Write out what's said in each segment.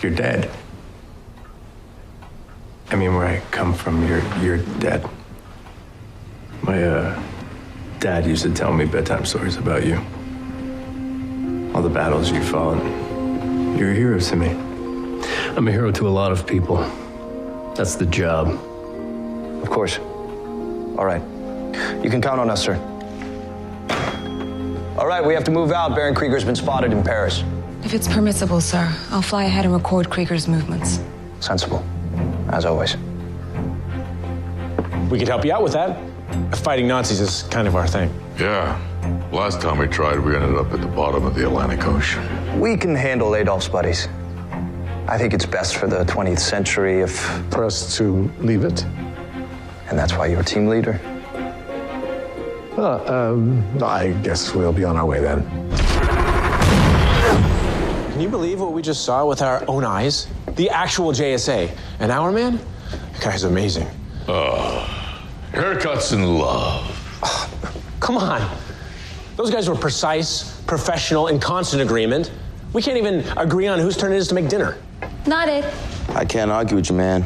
You're dead. I mean, where I come from, you're dead. My dad used to tell me bedtime stories about you. All the battles you fought. You're a hero to me. I'm a hero to a lot of people. That's the job. Of course. All right. You can count on us, sir. All right, we have to move out. Baron Krieger's been spotted in Paris. If it's permissible, sir, I'll fly ahead and record Krieger's movements. Sensible, as always. We could help you out with that. Fighting Nazis is kind of our thing. Yeah. Last time we tried, we ended up at the bottom of the Atlantic Ocean. We can handle Adolf's buddies. I think it's best for the 20th century if... For us to leave it? And that's why you're team leader? I guess we'll be on our way then. Can you believe what we just saw with our own eyes? The actual JSA. And our man? That guy's amazing. Haircuts and love. Come on. Those guys were precise, professional, in constant agreement. We can't even agree on whose turn it is to make dinner. Not it. I can't argue with you, man.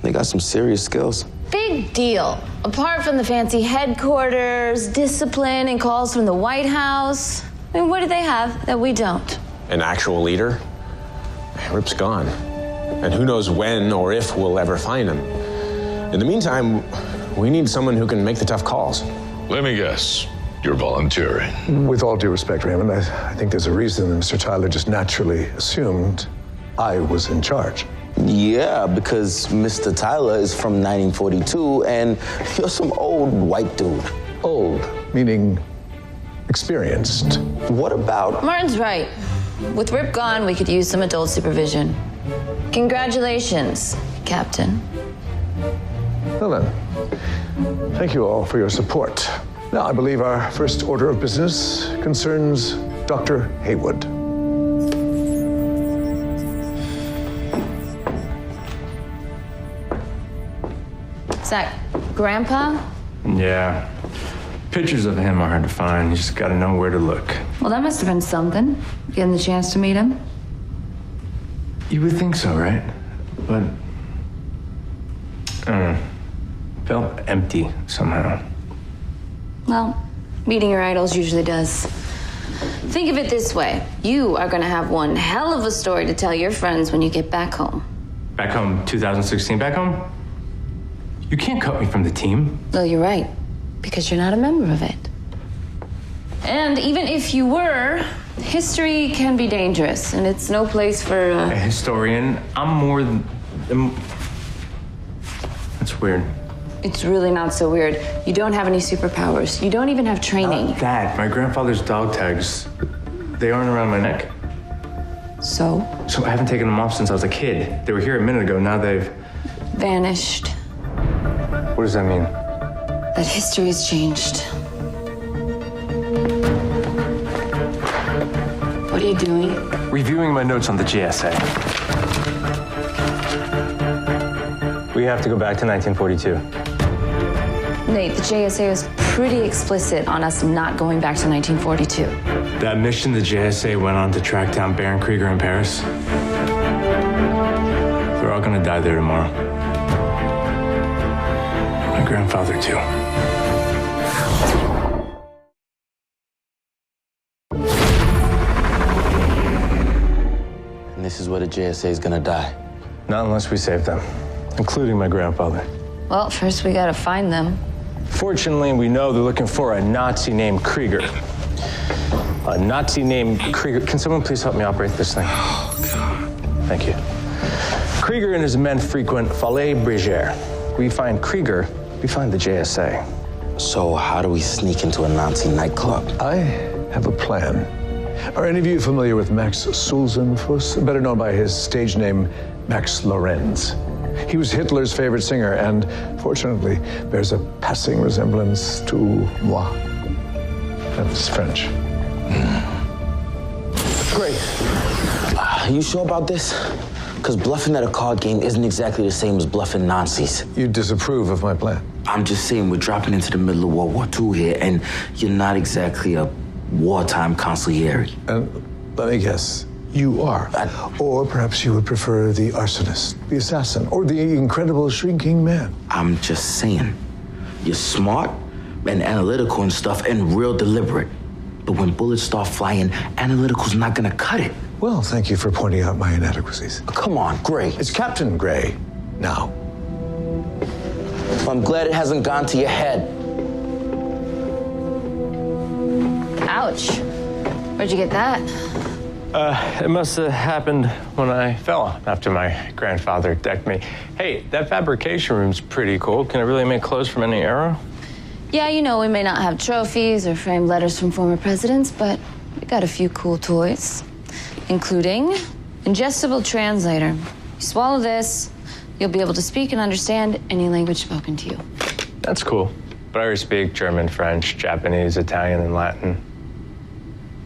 They got some serious skills. Big deal. Apart from the fancy headquarters, discipline, and calls from the White House, I mean, what do they have that we don't? An actual leader? Rip's gone. And who knows when or if we'll ever find him. In the meantime, we need someone who can make the tough calls. Let me guess. You're volunteering. With all due respect, Raymond, I think there's a reason Mr. Tyler just naturally assumed I was in charge. Yeah, because Mr. Tyler is from 1942, and you're some old white dude. Old, meaning experienced. What about... Martin's right. With Rip gone, we could use some adult supervision. Congratulations, Captain. Well then, thank you all for your support. Now, I believe our first order of business concerns Dr. Haywood. Is that Grandpa? Yeah. Pictures of him are hard to find. You just gotta know where to look. Well, that must have been something, getting the chance to meet him. You would think so, right? But I don't know. Felt empty somehow. Well, meeting your idols usually does. Think of it this way. You are gonna have one hell of a story to tell your friends when you get back home. Back home, 2016, back home? You can't cut me from the team. No, you're right, because you're not a member of it. And even if you were, history can be dangerous, and it's no place for a historian. I'm more than... That's weird. It's really not so weird. You don't have any superpowers. You don't even have training. Not that. My grandfather's dog tags, they aren't around my neck. So? So I haven't taken them off since I was a kid. They were here a minute ago. Now they've... Vanished. What does that mean? That history has changed. What are you doing? Reviewing my notes on the JSA. We have to go back to 1942. Nate, the JSA was pretty explicit on us not going back to 1942. That mission the JSA went on to track down Baron Krieger in Paris. They're all gonna die there tomorrow. My grandfather, too. And this is where the JSA is gonna die. Not unless we save them, including my grandfather. Well, first we gotta find them. Fortunately, we know they're looking for a Nazi named Krieger. A Nazi named Krieger. Can someone please help me operate this thing? Oh, God. Thank you. Krieger and his men frequent Falaise Brigère. We find Krieger, we find the JSA. So how do we sneak into a Nazi nightclub? I have a plan. Are any of you familiar with Max Sulzenfuss, better known by his stage name, Max Lorenz? He was Hitler's favorite singer and, fortunately, bears a passing resemblance to moi. That's French. Great. Are you sure about this? Because bluffing at a card game isn't exactly the same as bluffing Nazis. You disapprove of my plan? I'm just saying we're dropping into the middle of World War II here, and you're not exactly a wartime consigliere. And let me guess, you are. Or perhaps you would prefer the arsonist, the assassin, or the incredible shrinking man. I'm just saying, you're smart and analytical and stuff and real deliberate. But when bullets start flying, analytical's not gonna cut it. Well, thank you for pointing out my inadequacies. Come on, Gray. It's Captain Gray now. I'm glad it hasn't gone to your head. Ouch. Where'd you get that? It must have happened when I fell after my grandfather decked me. Hey, that fabrication room's pretty cool. Can I really make clothes from any era? Yeah, you know, we may not have trophies or framed letters from former presidents, but we got a few cool toys, including ingestible translator. You swallow this, you'll be able to speak and understand any language spoken to you. That's cool. But I already speak German, French, Japanese, Italian, and Latin.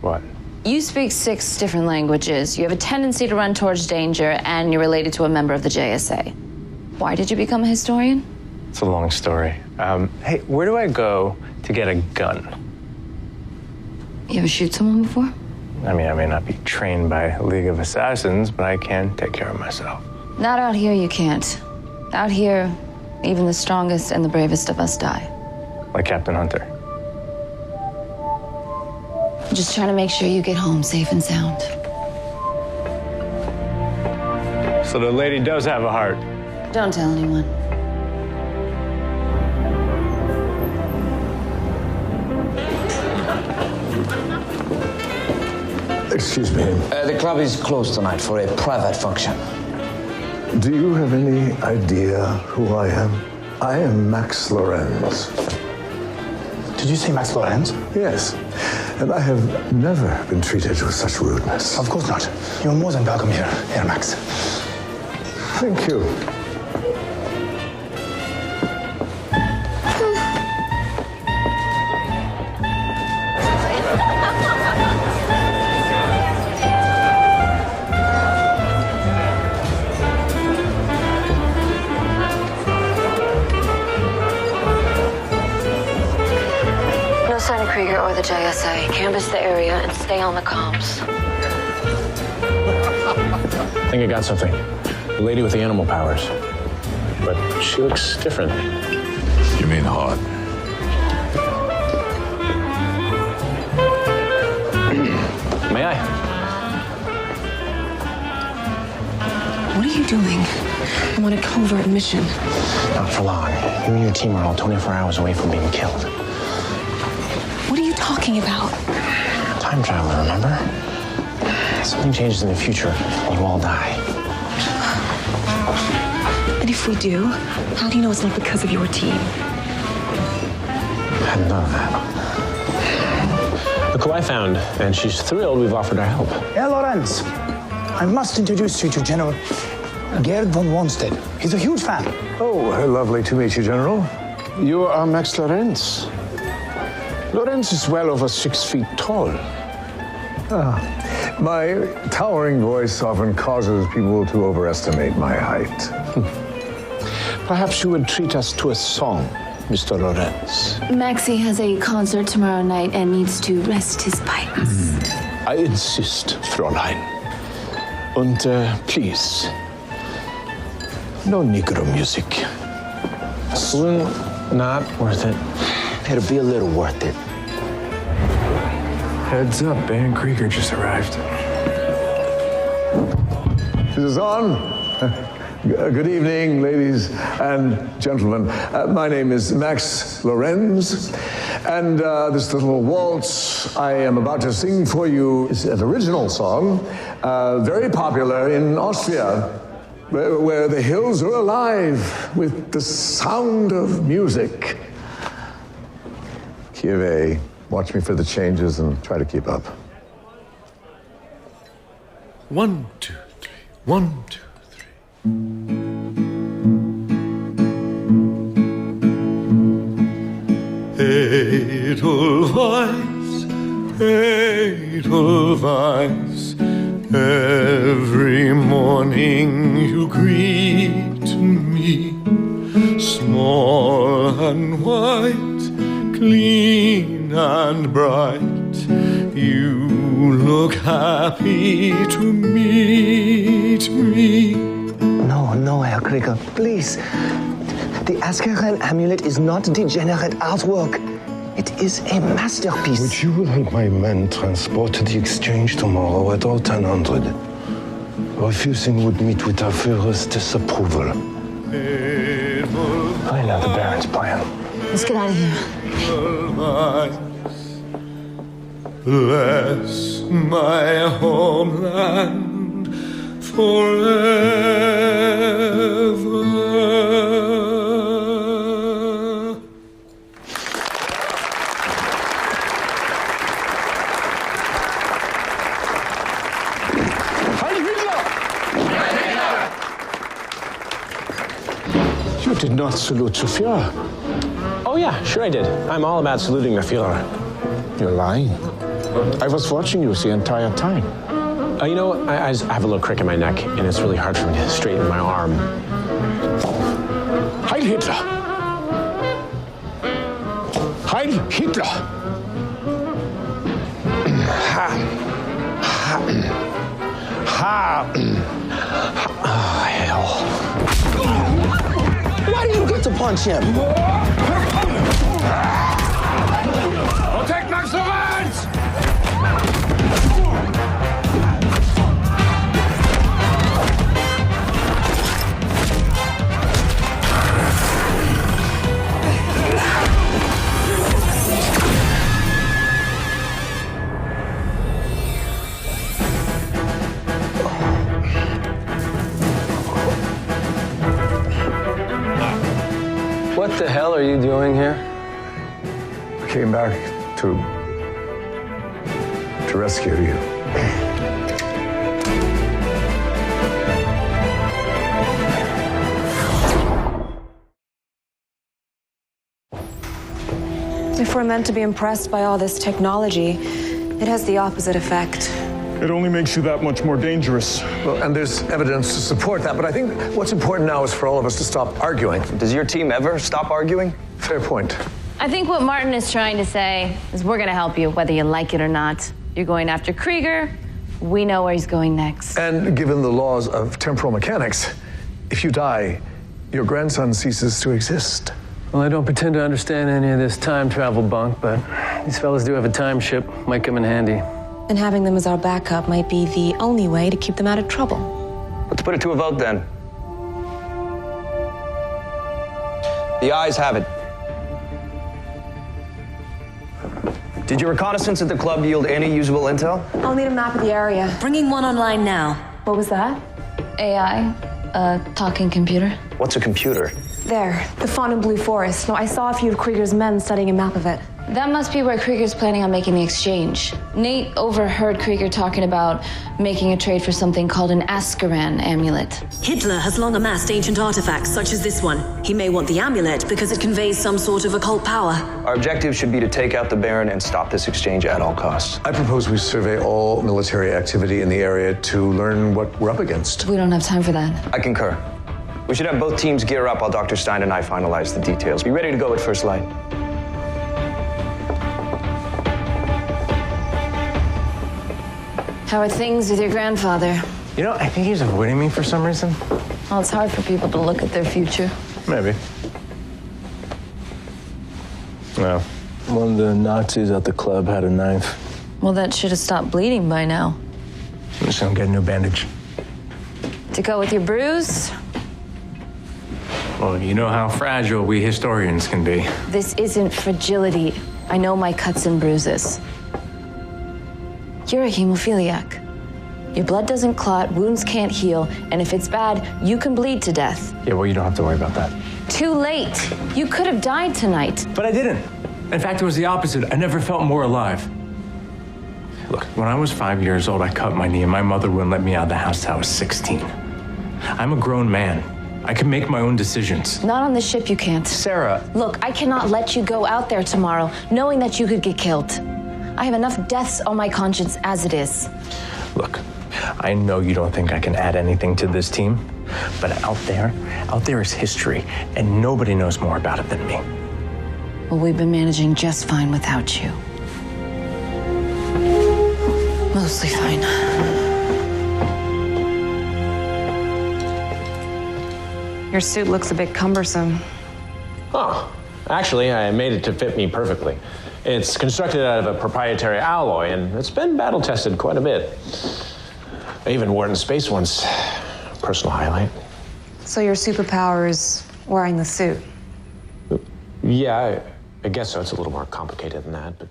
What? You speak 6 different languages. You have a tendency to run towards danger, and you're related to a member of the JSA. Why did you become a historian? It's a long story. Hey, where do I go to get a gun? You ever shoot someone before? I mean, I may not be trained by a League of Assassins, but I can take care of myself. Not out here, you can't. Out here, even the strongest and the bravest of us die. Like Captain Hunter. I'm just trying to make sure you get home safe and sound. So the lady does have a heart. Don't tell anyone. Excuse me. The club is closed tonight for a private function. Do you have any idea who I am? I am Max Lorenz. Did you say Max Lorenz? Yes. And I have never been treated with such rudeness. Of course not. You're more than welcome here, Herr Max. Thank you. No sign of Krieger or the JSA. Canvass the area and stay on the comms. I think I got something. The lady with the animal powers. But she looks different. You mean hot? May I? What are you doing? I'm on a covert mission. Not for long. You and your team are all 24 hours away from being killed. What are you talking about? Time traveler, remember? Something changes in the future, and you all die. And if we do, how do you know it's not because of your team? I hadn't thought of that. Look who I found, and she's thrilled we've offered our help. Herr Lorenz, I must introduce you to General Gerd von Wanstead. He's a huge fan. Oh, lovely to meet you, General. You are Max Lorenz. Lorenz is well over 6 feet tall. My towering voice often causes people to overestimate my height. Perhaps you would treat us to a song, Mr. Lorenz. Maxie has a concert tomorrow night and needs to rest his pipes. I insist, Fräulein. Und please, no Negro music. Saloon, not worth it. It'll be a little worth it. Heads up, Baron Krieger just arrived. This is on. Good evening, ladies and gentlemen. My name is Max Lorenz, and this little waltz I am about to sing for you is an original song, very popular in Austria, where the hills are alive with the sound of music. Kieve, watch me for the changes and try to keep up. 1, 2, 3. 1, 2, 3. Edelweiss, every morning you greet me, small and white, clean and bright, you look happy to meet me. No, Herr Krieger, please. The Askeren amulet is not degenerate artwork. It is a masterpiece. Would you help my men transport the exchange tomorrow at 1000? Refusing would meet with our Führer's disapproval. I know the Baron's plan. Let's get out of here. Bless my homeland forever. Heil Hitler! You did not salute the Führer. Oh, yeah, sure I did. I'm all about saluting the Führer. You're lying. I was watching you the entire time. You know, I have a little crick in my neck, and it's really hard for me to straighten my arm. Heil Hitler! Heil Hitler! Hell. Why do you get to punch him? Protect Max Lorenz! What the hell are you doing here? I came back to rescue you. If we're meant to be impressed by all this technology, it has the opposite effect. It only makes you that much more dangerous. Well, and there's evidence to support that, but I think what's important now is for all of us to stop arguing. Does your team ever stop arguing? Fair point. I think what Martin is trying to say is we're going to help you, whether you like it or not. You're going after Krieger. We know where he's going next. And given the laws of temporal mechanics, if you die, your grandson ceases to exist. Well, I don't pretend to understand any of this time travel bunk, but these fellas do have a time ship. Might come in handy. And having them as our backup might be the only way to keep them out of trouble. Let's put it to a vote then. The ayes have it. Did your reconnaissance at the club yield any usable intel? I'll need a map of the area. Bringing one online now. What was that? AI, a talking computer. What's a computer? There, the Fontainebleau Forest. No, I saw a few of Krieger's men studying a map of it. That must be where Krieger's planning on making the exchange. Nate overheard Krieger talking about making a trade for something called an Askeren amulet. Hitler has long amassed ancient artifacts such as this one. He may want the amulet because it conveys some sort of occult power. Our objective should be to take out the Baron and stop this exchange at all costs. I propose we survey all military activity in the area to learn what we're up against. We don't have time for that. I concur. We should have both teams gear up while Dr. Stein and I finalize the details. Be ready to go at first light. How are things with your grandfather? You know, I think he's avoiding me for some reason. Well, it's hard for people to look at their future. Maybe. No. One of the Nazis at the club had a knife. Well, that should have stopped bleeding by now. I'm just gonna get a new bandage. To go with your bruise? Well, you know how fragile we historians can be. This isn't fragility. I know my cuts and bruises. You're a hemophiliac. Your blood doesn't clot, wounds can't heal, and if it's bad, you can bleed to death. Yeah, well, you don't have to worry about that. Too late. You could have died tonight. But I didn't. In fact, it was the opposite. I never felt more alive. Look, when I was 5 years old, I cut my knee, and my mother wouldn't let me out of the house till I was 16. I'm a grown man. I can make my own decisions. Not on the ship, you can't. Sarah. Look, I cannot let you go out there tomorrow knowing that you could get killed. I have enough deaths on my conscience as it is. Look, I know you don't think I can add anything to this team, but out there is history, and nobody knows more about it than me. Well, we've been managing just fine without you. Mostly fine. Your suit looks a bit cumbersome. Oh, actually, I made it to fit me perfectly. It's constructed out of a proprietary alloy, and it's been battle tested quite a bit. I even wore it in space once. Personal highlight. So your superpower is wearing the suit? Yeah, I guess so. It's a little more complicated than that, but